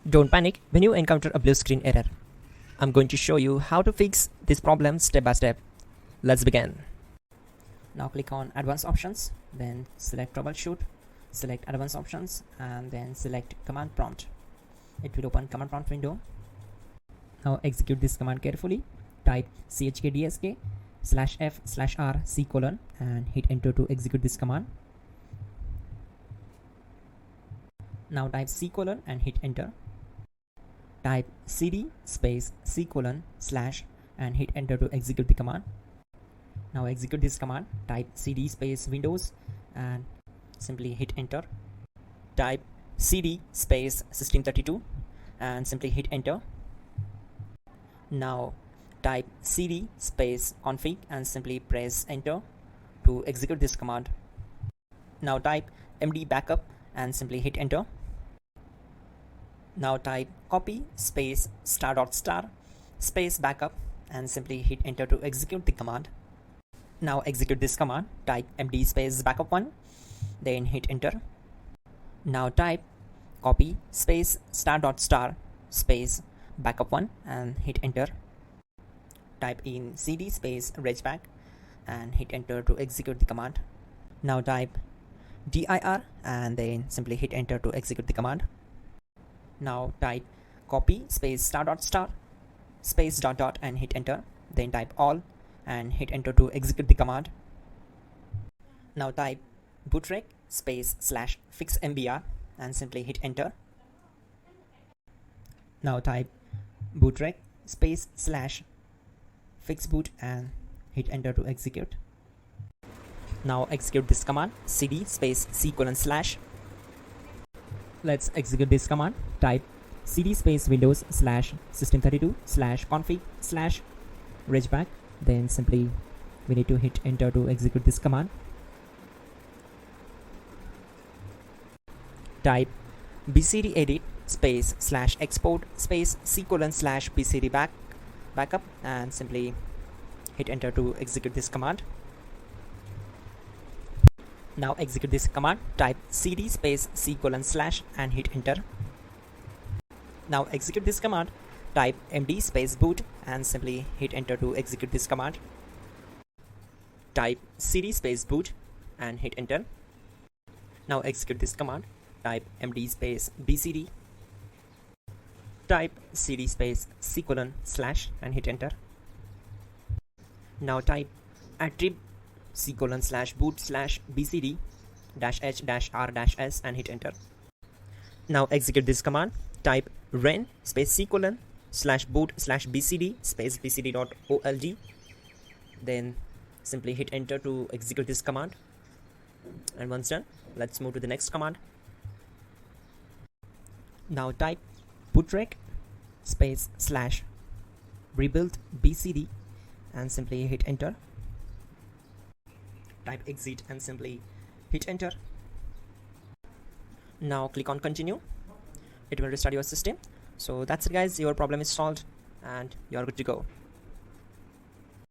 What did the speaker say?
Don't panic when you encounter a blue screen error. I'm going to show you how to fix this problem step by step. Let's begin. Now click on Advanced Options, then select Troubleshoot, select Advanced Options, and then select Command Prompt. It will open Command Prompt window. Now execute this command carefully. Type chkdsk/f/r:/c: and hit enter to execute this command. Now type C: and hit enter. Type cd space C: / and hit enter to execute the command. Now execute this command. Type cd space Windows and simply hit enter. Type cd space System32 and simply hit enter. Now type cd space config and simply press enter to execute this command. Now type md backup and simply hit enter. Now type copy space *** space backup and simply hit enter to execute the command. Now execute this command. Type md space backup1, then hit enter. Now type copy space *** space backup1 and hit enter. Type in cd space regback and hit enter to execute the command. Now type dir and then simply hit enter to execute the command. Now type copy space *** space ... and hit enter. Then type all and hit enter to execute the command. Now type bootrec space /fixmbr and simply hit enter. Now type bootrec space /fixboot and hit enter to execute. Now execute this command cd space C:/. Let's execute this command. Type cd space Windows /System32 /config /regback. Then simply we need to hit enter to execute this command. Type bcd edit space /export space C: /bcd backup and simply hit enter to execute this command. Now execute this command. Type cd space C: / and hit enter. Now execute this command. Type md space boot and simply hit enter to execute this command. Type cd space boot and hit enter. Now execute this command. Type md space bcd. Type cd space C: / and hit enter. Now type attrib C: /boot /bcd -h-r-s and hit enter. Now execute this command. Type ren space C: /boot /bcd space bcd.old. Then simply hit enter to execute this command. And once done, let's move to the next command. Now type bootrec space /rebuild bcd and simply hit enter. Type exit and simply hit enter. Now click on continue. It will restart your system. So that's it guys, your problem is solved and you are good to go.